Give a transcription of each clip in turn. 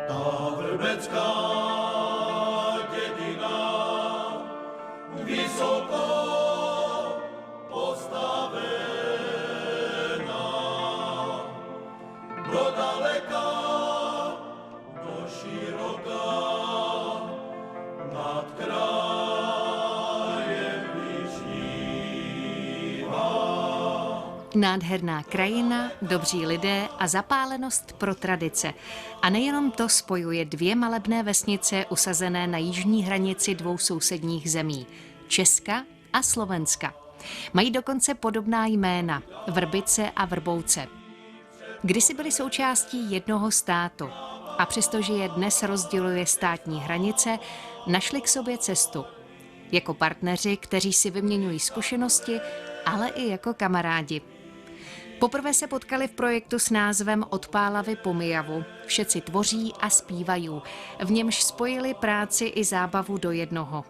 Ta vrbecká dědina vysoko postavená, do daleka, do široka, nad krajem vyčnívá. Nádherná krajina, dobří lidé a zapálenost pro tradice. A nejenom to spojuje dvě malebné vesnice usazené na jižní hranici dvou sousedních zemí, Česka a Slovenska. Mají dokonce podobná jména, Vrbice a Vrbouce. Kdysi byly součástí jednoho státu a přestože je dnes rozděluje státní hranice, našli k sobě cestu. Jako partneři, kteří si vyměňují zkušenosti, ale i jako kamarádi. Poprvé se potkali v projektu s názvem Od Pálavy po Myjavu. Všetci tvoří a zpívají, v němž spojili práci i zábavu do jednoho.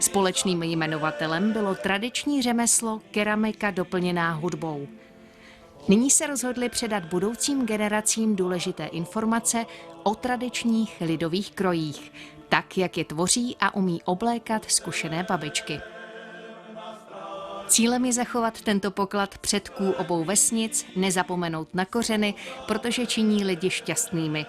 Společným jmenovatelem bylo tradiční řemeslo keramika doplněná hudbou. Nyní se rozhodli předat budoucím generacím důležité informace o tradičních lidových krojích, tak, jak je tvoří a umí oblékat zkušené babičky. Cílem je zachovat tento poklad předků obou vesnic, nezapomenout na kořeny, protože činí lidi šťastnými.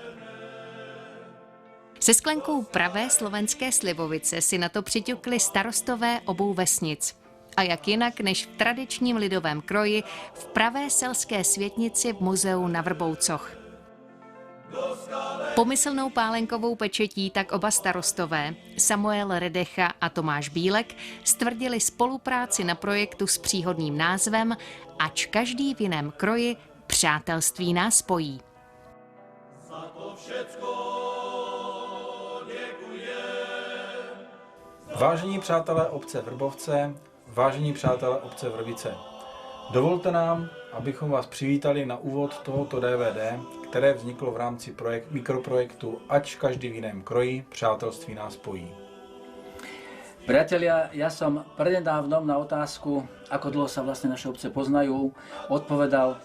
Se sklenkou pravé slovenské slivovice si na to přiťukli starostové obou vesnic. A jak jinak než v tradičním lidovém kroji v pravé selské světnici v muzeu na Vrboucoch. Pomyslnou pálenkovou pečetí tak oba starostové, Samuel Redecha a Tomáš Bílek, stvrdili spolupráci na projektu s příhodným názvem Ač každý v jiném kroji, přátelství nás spojí. Za to všecko děkujem. Vážení přátelé obce Vrbovce, vážení přátelé obce Vrbice, dovolte nám, abychom vás přivítali na úvod tohoto DVD, které vzniklo v rámci mikroprojektu Ač každý v jiném kroji, přátelství nás spojí. Priatelia, ja som prednedávnom na otázku, ako dlho sa vlastne naše obce poznajú, odpovedal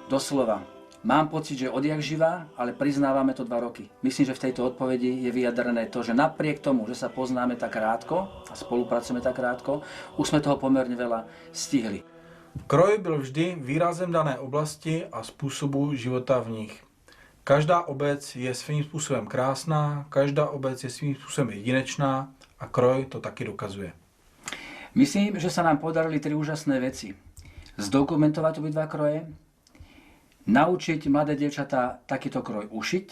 doslova: mám pocit, že odjak živa, ale priznávame to 2 roky. Myslím, že v tejto odpovedi je vyjadrené to, že napriek tomu, že sa poznáme tak krátko a spolupracujeme tak krátko, už sme toho pomerne veľa stihli. Kroj byl vždy výrazem dané oblasti a způsobu života v nich. Každá obec je svým způsobem krásná, každá obec je svým způsobem jedinečná a kroj to taky dokazuje. Myslím, že sa nám podarili 3 úžasné veci. Zdokumentovať obidva kroje, naučiť mladé dievčatá takýto kroj ušiť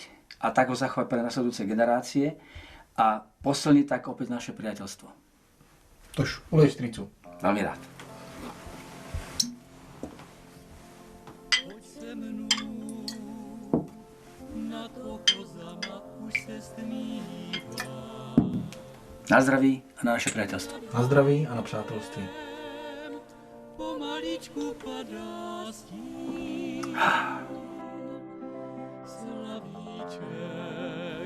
a tak ho zachovať pre nasledujúce generácie a posilniť tak opäť naše priateľstvo. Tož, ulej stricu. Veľmi rád. Na zdraví a na naše priateľstvo. Na zdraví a na přátelství. Pomaličku padá stín.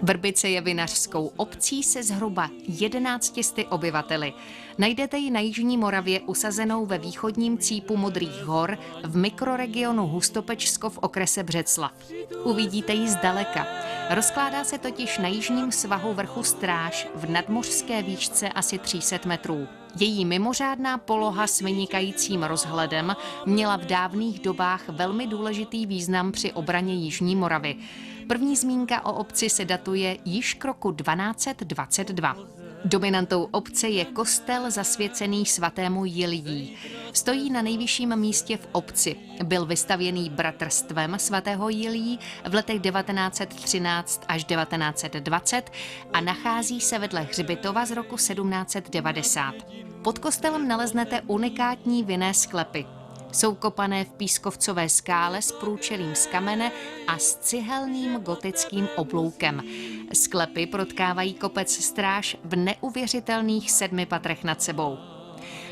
Vrbice je vinařskou obcí se zhruba 1100 obyvateli. Najdete ji na jižní Moravě usazenou ve východním cípu Modrých hor v mikroregionu Hustopečsko v okrese Břeclav. Uvidíte ji zdaleka. Rozkládá se totiž na jižním svahu vrchu Stráž v nadmořské výšce asi 300 metrů. Její mimořádná poloha s vynikajícím rozhledem měla v dávných dobách velmi důležitý význam při obraně jižní Moravy. První zmínka o obci se datuje již k roku 1222. Dominantou obce je kostel zasvěcený svatému Jiljí. Stojí na nejvyšším místě v obci. Byl vystavěný bratrstvem svatého Jiljí v letech 1913 až 1920 a nachází se vedle hřbitova z roku 1790. Pod kostelem naleznete unikátní vinné sklepy. Jsou kopané v pískovcové skále s průčelím z kamene a s cihelným gotickým obloukem. Sklepy protkávají kopec Stráž v neuvěřitelných 7 patrech nad sebou.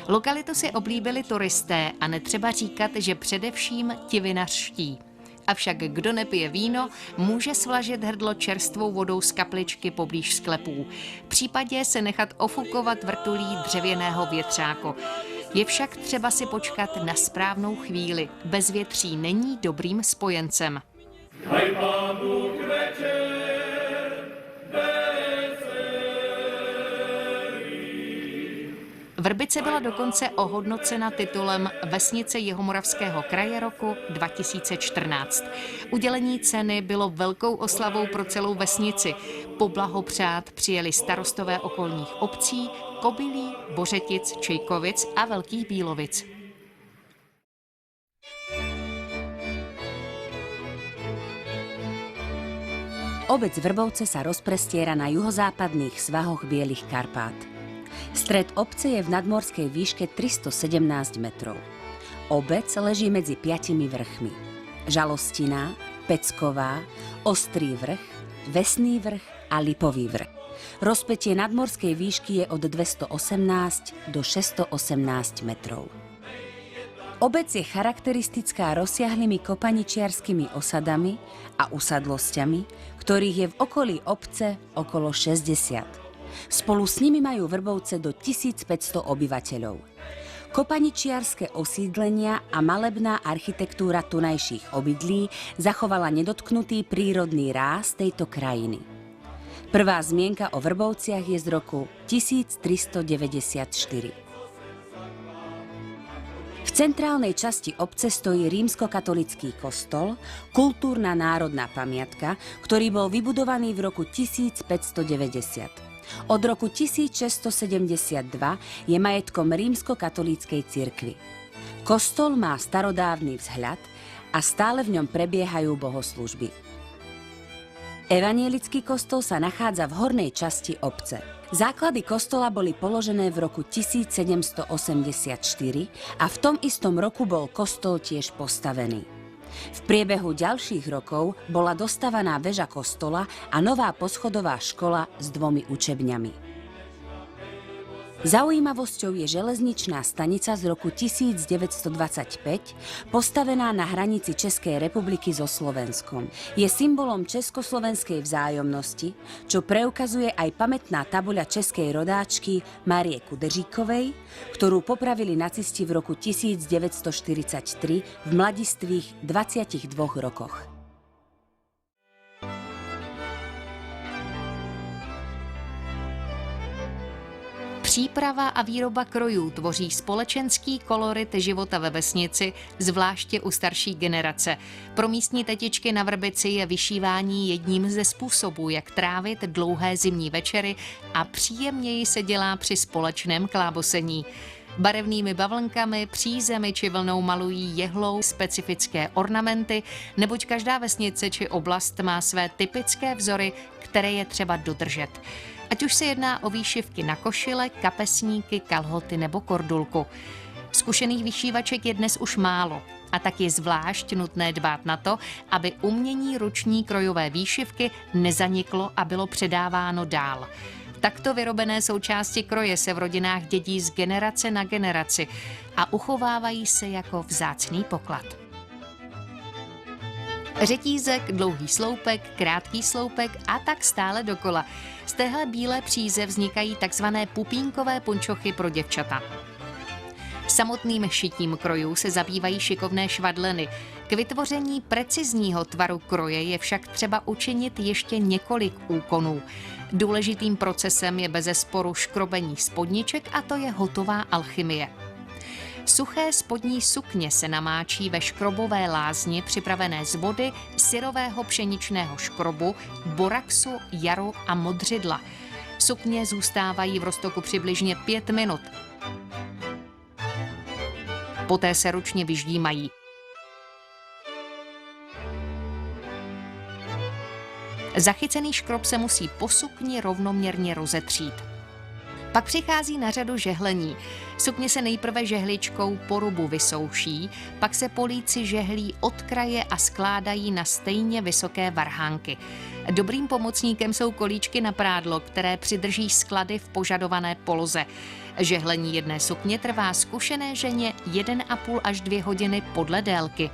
Lokalitu si oblíbili turisté a netřeba říkat, že především ti vinařští. Avšak kdo nepije víno, může svlažit hrdlo čerstvou vodou z kapličky poblíž sklepů. V případě se nechat ofukovat vrtulí dřevěného větřáku. Je však třeba si počkat na správnou chvíli. Bezvětří není dobrým spojencem. Daj Pánu k večer, Vrbice byla dokonce ohodnocena titulem Vesnice Jihomoravského kraje roku 2014. Udělení ceny bylo velkou oslavou pro celou vesnici. Poblahopřát přijeli starostové okolních obcí Kobylí, Bořetic, Čejkovic a Velkých Bílovic. Obec Vrbovce sa rozprestiera na juhozápadných svahoch Bielých Karpát. Stred obce je v nadmorskej výške 317 metrov. Obec leží medzi 5 vrchmi. Žalostina, Pecková, Ostrý vrch, Vesný vrch a Lipový vrch. Rozpätie nadmorskej výšky je od 218 do 618 metrov. Obec je charakteristická rozsiahlymi kopaničiarskými osadami a usadlosťami, ktorých je v okolí obce okolo 60. Spolu s nimi majú Vrbovce do 1500 obyvateľov. Kopaničiarske osídlenia a malebná architektúra tunajších obydlí zachovala nedotknutý prírodný ráz tejto krajiny. Prvá zmienka o Vrbovciach je z roku 1394. V centrálnej časti obce stojí rímskokatolický kostol, kultúrna národná pamiatka, ktorý bol vybudovaný v roku 1590. Od roku 1672 je majetkom rímskokatolíckej cirkvi. Kostol má starodávny vzhľad a stále v ňom prebiehajú bohoslužby. Evanielický kostol sa nachádza v hornej časti obce. Základy kostola boli položené v roku 1784 a v tom istom roku bol kostol tiež postavený. V priebehu ďalších rokov bola dostavaná väža kostola a nová poschodová škola s 2 učebňami. Zaujímavosťou je železničná stanica z roku 1925, postavená na hranici Českej republiky so Slovenskom. Je symbolom československej vzájomnosti, čo preukazuje aj pamätná tabuľa českej rodáčky Márie Kudeříkovej, ktorú popravili nacisti v roku 1943 v mladistvých 22 rokoch. Příprava a výroba krojů tvoří společenský kolorit života ve vesnici, zvláště u starší generace. Pro místní tetičky na Vrbici je vyšívání jedním ze způsobů, jak trávit dlouhé zimní večery a příjemněji se dělá při společném klábosení. Barevnými bavlnkami, přízemi či vlnou malují jehlou specifické ornamenty, neboť každá vesnice či oblast má své typické vzory, které je třeba dodržet. Ať už se jedná o výšivky na košile, kapesníky, kalhoty nebo kordulku. Zkušených vyšívaček je dnes už málo a tak je zvlášť nutné dbát na to, aby umění ruční krojové výšivky nezaniklo a bylo předáváno dál. Takto vyrobené součásti kroje se v rodinách dědí z generace na generaci a uchovávají se jako vzácný poklad. Řetízek, dlouhý sloupek, krátký sloupek a tak stále dokola. Z téhle bílé příze vznikají takzvané pupínkové punčochy pro děvčata. Samotným šitím krojů se zabývají šikovné švadleny. K vytvoření precizního tvaru kroje je však třeba učinit ještě několik úkonů. Důležitým procesem je bezesporu škrobení spodniček a to je hotová alchymie. Suché spodní sukně se namáčí ve škrobové lázni připravené z vody, syrového pšeničného škrobu, boraxu, jaru a modřidla. Sukně zůstávají v roztoku přibližně 5 minut. Poté se ručně vyždímají. Zachycený škrob se musí po sukni rovnoměrně rozetřít. Pak přichází na řadu žehlení. Sukně se nejprve žehličkou po rubu vysouší, pak se políci žehlí od kraje a skládají na stejně vysoké varhánky. Dobrým pomocníkem jsou kolíčky na prádlo, které přidrží sklady v požadované poloze. Žehlení jedné sukně trvá zkušené ženě 1,5 až 2 hodiny podle délky.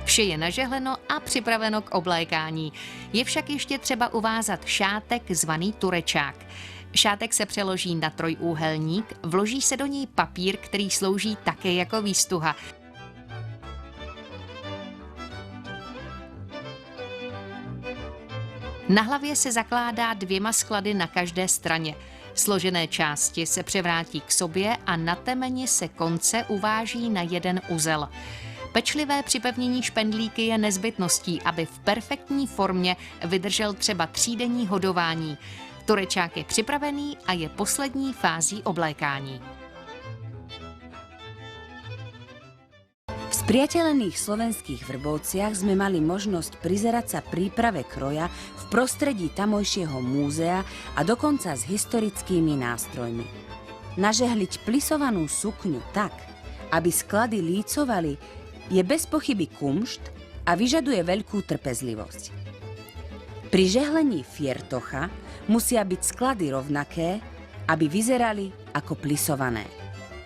Vše je nažehleno a připraveno k oblékání. Je však ještě třeba uvázat šátek zvaný turečák. Šátek se přeloží na trojúhelník, vloží se do něj papír, který slouží také jako výstuha. Na hlavě se zakládá 2 sklady na každé straně. Složené části se převrátí k sobě a na temeni se konce uváží na jeden uzel. Pečlivé připevnění špendlíky je nezbytností, aby v perfektní formě vydržel třeba 3denní hodování. Turečák je připravený a je poslední fází oblékání. V spriateľených slovenských Vrbovciach sme mali možnosť prizerať sa príprave kroja v prostredí tamojšieho múzea a dokonca s historickými nástrojmi. Nažehliť plisovanú sukňu tak, aby sklady lícovali, je bez pochyby kumšt a vyžaduje veľkú trpezlivosť. Pri žehlení fiertocha musia byť sklady rovnaké, aby vyzerali ako plisované.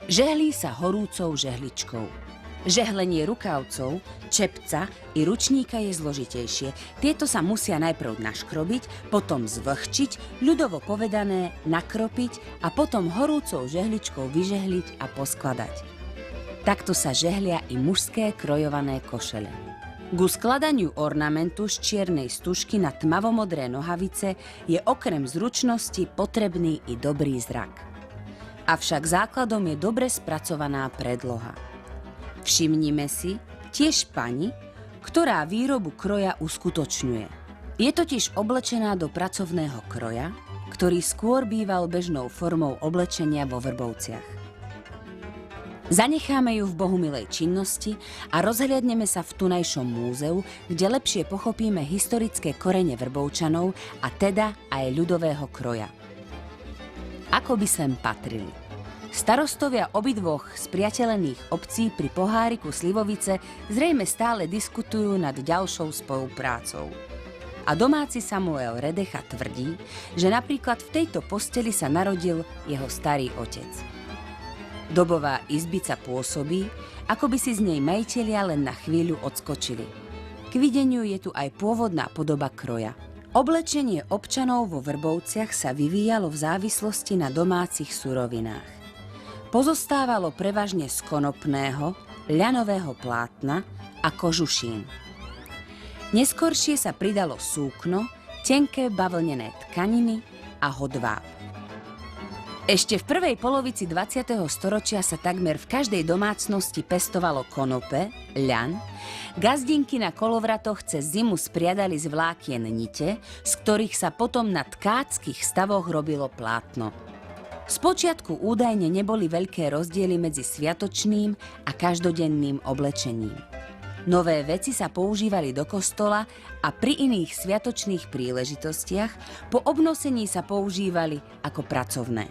Žehlí sa horúcou žehličkou. Žehlenie rukavcov, čepca i ručníka je zložitejšie. Tieto sa musia najprv naškrobiť, potom zvlhčiť, ľudovo povedané nakropiť a potom horúcou žehličkou vyžehliť a poskladať. Takto sa žehlia i mužské krojované košele. Ku skladaniu ornamentu z čiernej stužky na tmavomodré nohavice je okrem zručnosti potrebný i dobrý zrak. Avšak základom je dobre spracovaná predloha. Všimnime si tiež pani, ktorá výrobu kroja uskutočňuje. Je totiž oblečená do pracovného kroja, ktorý skôr býval bežnou formou oblečenia vo Vrbovciach. Zanecháme ju v bohumilej činnosti a rozhliadneme sa v tunajšom múzeu, kde lepšie pochopíme historické korene Vrbovčanov a teda aj ľudového kroja. Ako by sem patrili? Starostovia obidvoch spriateľených obcí pri poháriku slivovice zrejme stále diskutujú nad ďalšou spoluprácou. A domáci Samuel Redecha tvrdí, že napríklad v tejto posteli sa narodil jeho starý otec. Dobová izbica pôsobí, ako by si z nej majitelia len na chvíľu odskočili. K videniu je tu aj pôvodná podoba kroja. Oblečenie občanov vo Vrbovciach sa vyvíjalo v závislosti na domácich surovinách. Pozostávalo prevažne z konopného, ľanového plátna a kožušín. Neskoršie sa pridalo súkno, tenké bavlnené tkaniny a hodváb. Ešte v prvej polovici 20. storočia sa takmer v každej domácnosti pestovalo konope, ľan, gazdinky na kolovratoch cez zimu spriadali z vlákien nite, z ktorých sa potom na tkáckych stavoch robilo plátno. Spočiatku údajne neboli veľké rozdiely medzi sviatočným a každodenným oblečením. Nové veci sa používali do kostola a pri iných sviatočných príležitostiach po obnosení sa používali ako pracovné.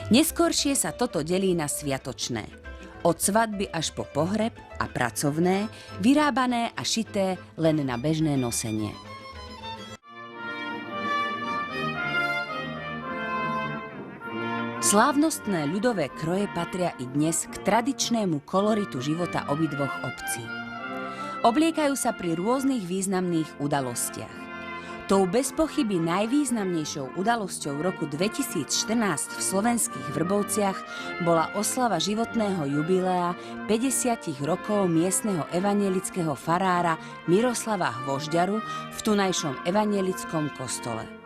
Neskôršie sa toto delí na sviatočné. Od svadby až po pohreb a pracovné, vyrábané a šité len na bežné nosenie. Slávnostné ľudové kroje patria i dnes k tradičnému koloritu života obidvoch obcí. Obliekajú sa pri rôznych významných udalostiach. Tou bez pochyby najvýznamnejšou udalosťou roku 2014 v slovenských Vrbovciach bola oslava životného jubilea 50 rokov miestneho evanjelického farára Miroslava Hvožďaru v tunajšom evanjelickom kostole.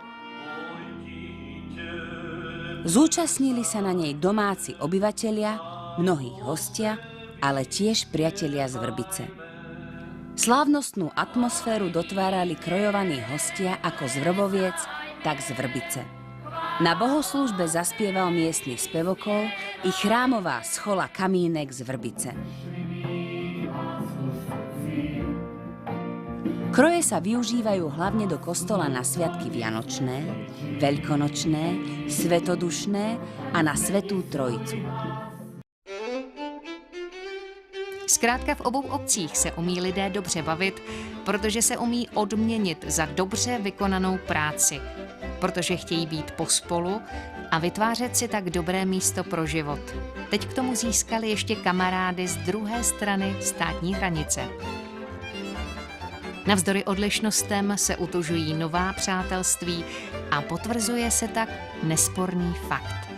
Zúčastnili sa na nej domáci obyvatelia, mnohí hostia, ale tiež priatelia z Vrbice. Slávnostnú atmosféru dotvárali krojovaní hostia ako z Vrboviec, tak z Vrbice. Na bohoslúžbe zaspieval miestny spevokol i chrámová schola Kamínek z Vrbice. Kroje sa využívajú hlavne do kostola na sviatky vianočné, veľkonočné, svetodušné a na Svätú Trojicu. Zkrátka v obou obcích se umí lidé dobře bavit, protože se umí odměnit za dobře vykonanou práci, protože chtějí být pospolu a vytvářet si tak dobré místo pro život. Teď k tomu získali ještě kamarády z druhé strany státní hranice. Navzdory odlišnostem se utužují nová přátelství a potvrzuje se tak nesporný fakt,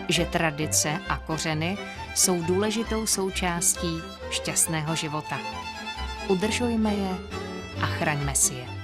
že tradice a kořeny jsou důležitou součástí šťastného života. Udržujme je a chraňme si je.